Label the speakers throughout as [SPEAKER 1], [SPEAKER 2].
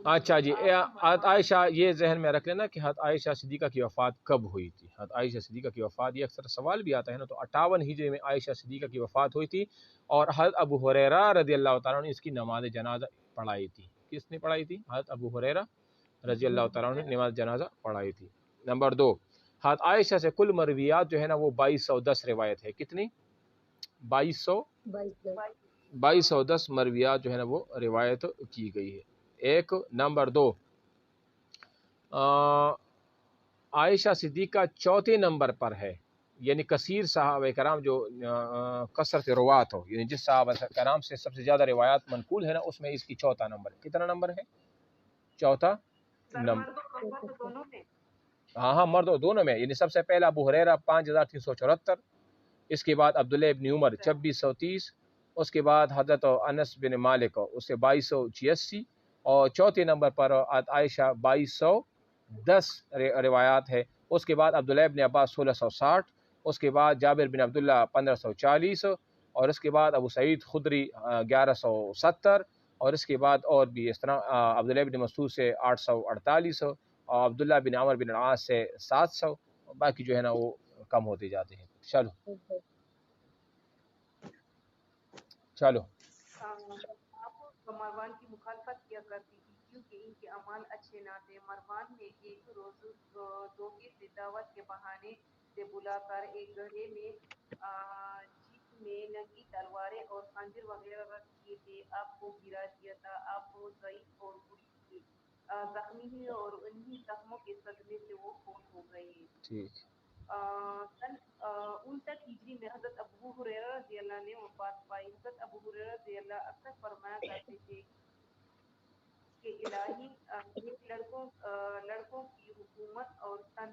[SPEAKER 1] اچھا جی، حضرت عائشہ یہ ذہن میں رکھ لینا کہ حضرت عائشہ صدیقہ کی وفات کب ہوئی تھی۔ حضرت عائشہ صدیقہ کی وفات، یہ اکثر سوال بھی آتا ہے نا، تو 58 ہجری میں عائشہ صدیقہ کی وفات ہوئی تھی، اور حضرت ابو ہریرہ رضی اللہ تعالیٰ عنہ نے اس کی نماز جنازہ پڑھائی تھی۔ کس نے پڑھائی تھی؟ حضرت ابو ہریرہ رضی اللہ تعالیٰ عنہ نے نماز جنازہ پڑھائی تھی۔ نمبر 2، حضرت عائشہ سے کل مرویات جو ہے نا وہ 2210 روایت ہے۔ کتنی؟ 2210 مرویات جو ہے نا وہ روایت کی گئی ہے۔ ایک نمبر 2، عائشہ صدیقہ چوتھے نمبر پر ہے، یعنی کثیر صحابہ کرام جو کثرت روات ہو، یعنی جس صحابہ کرام سے سب سے زیادہ روایات منقول ہے نا، اس میں اس کی چوتھا نمبر ہے۔ کتنا نمبر ہے؟ چوتھا نمبر۔ ہاں مرد و دونوں میں، یعنی سب سے پہلا ابو ہریرہ 5374، اس کے بعد عبداللہ ابن عمر 2630، اس کے بعد حضرت انس بن مالک اس سے 2286، اور چوتھے نمبر پر عائشہ 2210 روایات ہے۔ اس کے بعد عبداللہ ابن عباس 1660، اس کے بعد جابر بن عبداللہ 1540، اور اس کے بعد ابو سعید خدری 1170، اور اس کے بعد اور بھی اس طرح عبداللہ بن مسعود سے 848، اور عبداللہ بن عمر بن العاص سے 700، باقی جو ہے نا وہ کم ہوتے جاتے ہیں۔ چلو
[SPEAKER 2] آپ مروان کی مخالفت کیا کرتی تھی کیونکہ ان کے اعمال اچھے نہ تھے۔ مروان نے ایک روز دھوکے سے دعوت کے بہانے سے بلا کر ایک گڑھے میں جس میں ننگی تلواریں اور خنجر وغیرہ رکھ دیے تھے آپ کو گرا دیا تھا۔ آپ بہت ضعیف اور بری تھی، زخمی ہوئی، اور انہی زخموں کے صدمے سے وہ فوت ہو گئی۔
[SPEAKER 1] ٹھیک۔
[SPEAKER 2] سن 59 ہجری میں حضرت ابو ہریرہ رضی اللہ نے وفات پائی۔ حضرت ابو ہریرہ رضی اللہ اکثر فرمایا کرتے تھے کہ الہی میرے لڑکوں کی حکومت اور سن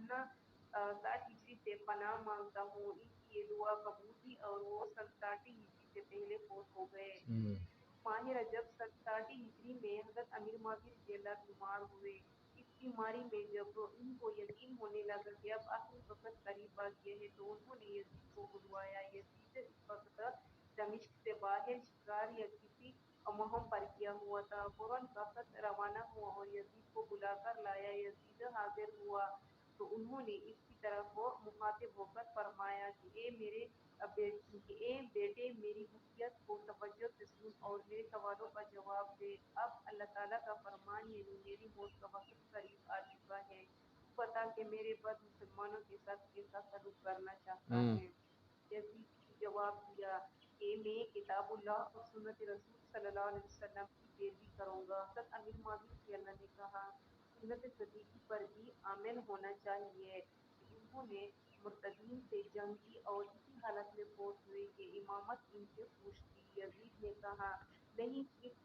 [SPEAKER 2] 60 ہجری سے پناہ مانگتا ہوں۔ ان کی یہ دعا قبول ہوئی اور وہ سن 60 ہجری سے پہلے فوت ہو گئے۔ ماہ رجب سن 60 ہجری میں حضرت امیر ماویہ رضی اللہ بیمار ہوئے۔ اس بیماری میں جب ان کو یقین ہونے لگا کہ اب آخری وقت قریب آ گیا ہے تو انہوں نے یزید کو بلوایا۔ یزید اس وقت دمشق سے باہر شکار یا کسی مہم پر کیا ہوا تھا۔ فوراً کافت روانہ ہوا اور یزید کو بلا کر لایا۔ یزید حاضر ہوا تو انہوں نے اس کی طرف مخاطب ہو کر فرمایا کہ اے بیٹے میری نصیحت کو توجہ سے سن اور میرے سوالوں کا جواب دے۔ اب اللہ تعالیٰ کا فرمان یعنی میری موت کا وقت قریب آ چکا ہے، تو بتا کہ میرے بعد مسلمانوں کے ساتھ کیسا سلوک کرنا چاہتا ہے۔ یزید نے جواب دیا کہ میں کتاب اللہ اور سنت رسول صلی اللہ علیہ وسلم کی پیروی کروں گا۔ حضرت امیر ماویہ رضی اللہ نے کہا سنت صدیقی پر بھی عامل ہونا چاہیے۔ انہوں نے مرتدین سے جنگ کی اور اسی حالت میں فوت ہوئے کہ امامت ان سے پوچھتی۔ یزید نے کہا نہیں، صرف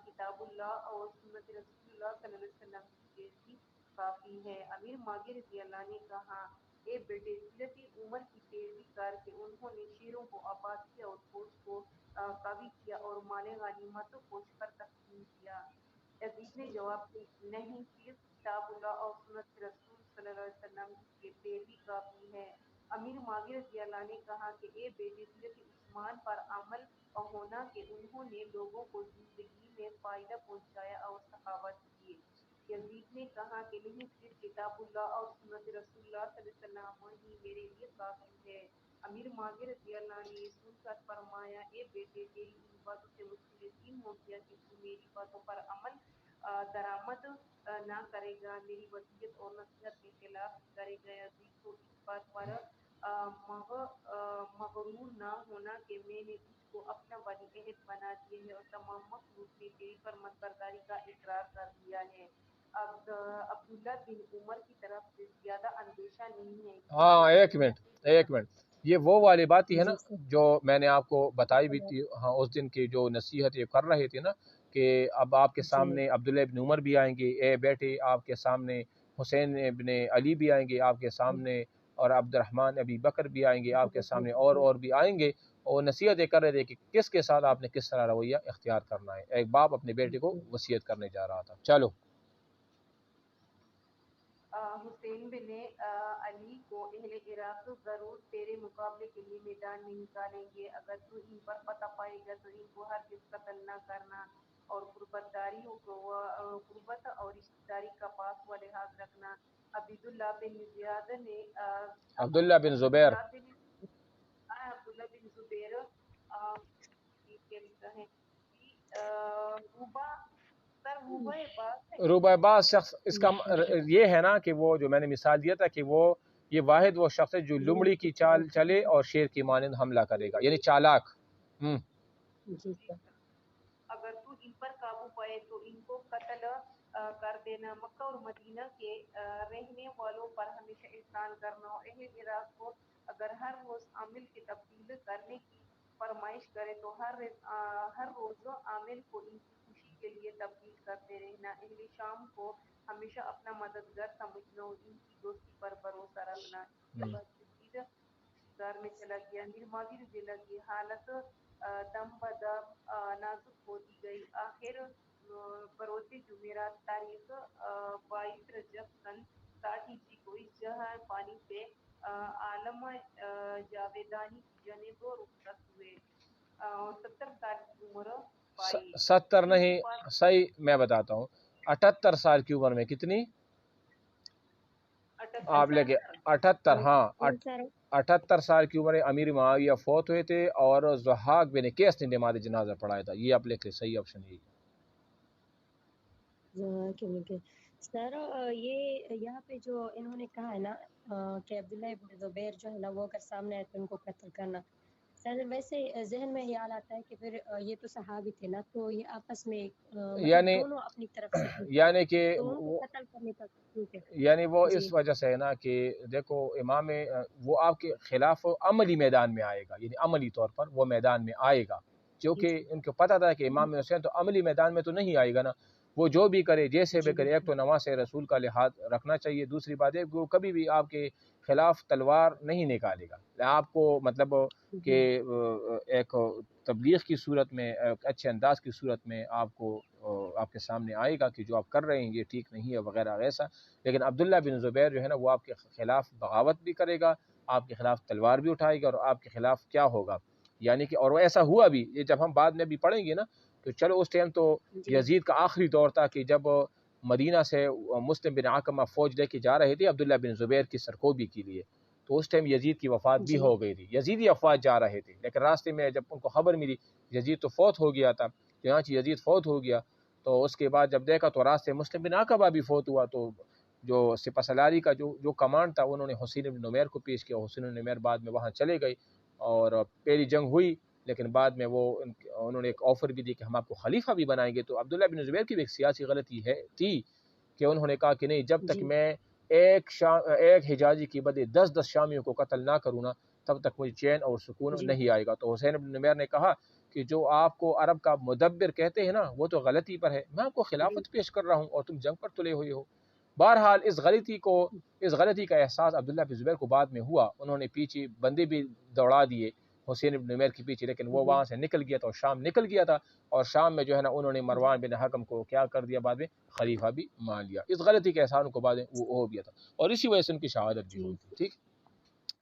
[SPEAKER 2] کتاب اللہ اور سنت رسول اللہ صلی اللہ علیہ وسلم کی پیروی کافی ہے۔ امیر ماویہ رضی اللہ نے کہا اے بیٹے سیرت عمر کی پیروی کر کہ انہوں نے شیروں کو آباد کیا اور فوج کو قوی کیا اور مال غنیمت فوج پر تقسیم کیا۔ یزید نے جواب دیا نہیں، صرف کتاب اللہ اور سنت رسول صلی اللہ علیہ وسلم کی پیروی کافی ہے۔ امیر ماویہ رضی اللہ نے کہا کہ اے بیٹے سیرت عثمان پر عمل ہونا کہ انہوں نے لوگوں کو زندگی میں فائدہ پہنچایا اور سخاوت کی۔ یزید نے کہا کہ نہیں، صرف کتاب اللہ اور سنت رسول اللہ صلی اللہ علیہ وسلم ہی میرے لیے کافی ہے۔ امیر ماویہ رضی اللہ نے یہ سن کر فرمایا اے بیٹے تیری ان باتوں سے مجھے یقین ہو گیا کہ تو میری باتوں پر عمل درآمد نہ کرے گا، میری وصیت اور نصیحت کے خلاف کرے گا۔ یزید کو اس بات پر مغرور نہ ہونا کہ میں نے تجھ کو اپنا ولی عہد بنا دیا ہے اور تمام مخلوق نے تیری فرمانبرداری کا اقرار کر لیا ہے۔ اب عبداللہ بن عمر کی طرف سے زیادہ اندیشہ نہیں ہے۔
[SPEAKER 1] ہاں ایک منٹ، یہ وہ والی بات ہی ہے نا جو میں نے آپ کو بتائی بھی تھی، ہاں اس دن کی جو نصیحت یہ کر رہے تھے نا کہ اب آپ کے سامنے عبداللہ ابن عمر بھی آئیں گے، اے بیٹے آپ کے سامنے حسین ابن علی بھی آئیں گے آپ کے سامنے، اور عبد الرحمن ابی بکر بھی آئیں گے آپ کے سامنے، اور بھی آئیں گے، اور نصیحت یہ کر رہے تھے کہ کس کے ساتھ آپ نے کس طرح رویہ اختیار کرنا ہے۔ ایک باپ اپنے بیٹے کو وصیت کرنے جا رہا تھا۔ چلو
[SPEAKER 2] حسین بن علی کو اہل عراق ضرور تیرے مقابلے کے لیے میدان میں نکالیں گے، اگر تو ان پر فتح پائے گا تو ان کو ہرگز قتل نہ کرنا، اور قربت کا پاس و لحاظ رکھنا. عبداللہ بن زیاد نے
[SPEAKER 1] عبداللہ بن زبیر
[SPEAKER 2] عبداللہ بن زبیر
[SPEAKER 1] روبہ باز شخص، اس کا یہ ہے نا کہ وہ جو میں نے مثال دیا تھا کہ وہ یہ واحد وہ شخص ہے جو لمڑی کی چال چلے اور شیر کی مانند حملہ کرے گا، یعنی چالاک.
[SPEAKER 2] اگر تو ان پر قابو پائے تو ان کو قتل کر دینا. مکہ اور مدینہ کے رہنے والوں پر ہمیشہ احسان کرنا. اور اہل عراق کو اگر ہر روز عامل کی تبدیل کرنے کی فرمائش کرے تو ہر روز عامل کو ان کی خوشی کے لیے تبدیل کرتے رہنا. اہل شام کو ہمیشہ اپنا مددگار سمجھنا اور ان کی دوستی پر بھروسہ رکھنا. گھر میں چلا گیا. نرماوی رضی اللہ کی حالت دم بدم نازک ہوتی گئی. آخر بروز جمعرات تاریخ 22 رجب سن 60 ہجری کو اس جہاں پانی پہ عالم جاویدانی کی جانب رخصت ہوئے. 70 سال کی عمر پائی.
[SPEAKER 1] 70 نہیں صحیح، میں بتاتا ہوں. 78 سال کی عمر میں کتنی آپ لے کے 78، ہاں 78 سال کی عمر امیر معاویہ فوت ہوئے تھے اور ضحاک بن قیس نے نماز جنازہ پڑھایا تھا. یہ آپ لے کے صحیح آپشن یہی.
[SPEAKER 3] سر یہ یہاں پہ جو انہوں نے کہا ہے نا کہ عبداللہ ابن زبیر جو ہے نا وہ اگر سامنے آئے تو ان کو قتل کرنا، سر ویسے ذہن میں خیال آتا ہے کہ پھر یہ تو صحابی تھے نا، تو یہ آپس میں
[SPEAKER 1] یعنی
[SPEAKER 3] دونوں اپنی طرف سے
[SPEAKER 1] یعنی کہ
[SPEAKER 3] قتل کرنے کا
[SPEAKER 1] یعنی وہ اس وجہ سے ہے نا کہ دیکھو امام وہ آپ کے خلاف عملی میدان میں آئے گا، یعنی عملی طور پر وہ میدان میں آئے گا، کیونکہ ان کو پتہ تھا کہ امام حسین تو عملی میدان میں تو نہیں آئے گا نا. وہ جو بھی کرے جیسے بھی کرے، ایک تو نماز رسول کا لحاظ رکھنا چاہیے، دوسری بات ہے وہ کبھی بھی آپ کے خلاف تلوار نہیں نکالے گا. آپ کو مطلب کہ ایک تبلیغ کی صورت میں، ایک اچھے انداز کی صورت میں آپ کو آپ کے سامنے آئے گا کہ جو آپ کر رہے ہیں یہ ٹھیک نہیں ہے وغیرہ ایسا. لیکن عبداللہ بن زبیر جو ہے نا وہ آپ کے خلاف بغاوت بھی کرے گا، آپ کے خلاف تلوار بھی اٹھائے گا، اور آپ کے خلاف کیا ہوگا یعنی کہ، اور وہ ایسا ہوا بھی. یہ جب ہم بعد میں بھی پڑھیں گے نا تو چلو اس ٹائم تو یزید کا آخری دور تھا کہ جب مدینہ سے مسلم بن عقمہ فوج لے کے جا رہے تھے عبداللہ بن زبیر کی سرکوبی کے لیے، تو اس ٹائم یزید کی وفات بھی ہو گئی تھی. یزیدی افواج جا رہے تھے لیکن راستے میں جب ان کو خبر ملی یزید تو فوت ہو گیا تھا، چنانچہ یزید فوت ہو گیا تو اس کے بعد جب دیکھا تو راستے مسلم بن عقبہ بھی فوت ہوا، تو جو سپہ سالاری کا جو کمانڈ تھا انہوں نے حسین بن نمیر کو پیش کیا. حسین بن نمیر بعد میں وہاں چلے گئے اور پہلی جنگ ہوئی، لیکن بعد میں وہ انہوں نے ایک آفر بھی دی کہ ہم آپ کو خلیفہ بھی بنائیں گے. تو عبداللہ بن زبیر کی بھی ایک سیاسی غلطی تھی کہ انہوں نے کہا کہ نہیں، جب تک میں ایک حجازی کی بدلے 10 شامیوں کو قتل نہ کروں نا تب تک مجھے چین اور سکون نہیں آئے گا. تو حسین بن نمیر نے کہا کہ جو آپ کو عرب کا مدبر کہتے ہیں نا وہ تو غلطی پر ہے، میں آپ کو خلافت پیش کر رہا ہوں اور تم جنگ پر تلے ہوئے ہو. بہرحال اس غلطی کا احساس عبداللہ بن زبیر کو بعد میں ہوا. انہوں نے پیچھے بندے بھی دوڑا دیے حسین بن نمیر کے پیچھے، لیکن وہ وہاں سے نکل گیا تھا اور شام نکل گیا تھا، اور شام میں جو ہے نا انہوں نے مروان بن حکم کو کیا کر دیا، بعد میں خلیفہ بھی مان لیا. اس غلطی کے احساس کو بعد میں وہ ہو گیا تھا اور اسی وجہ سے ان کی شہادت بھی ہوئی تھی. ٹھیک.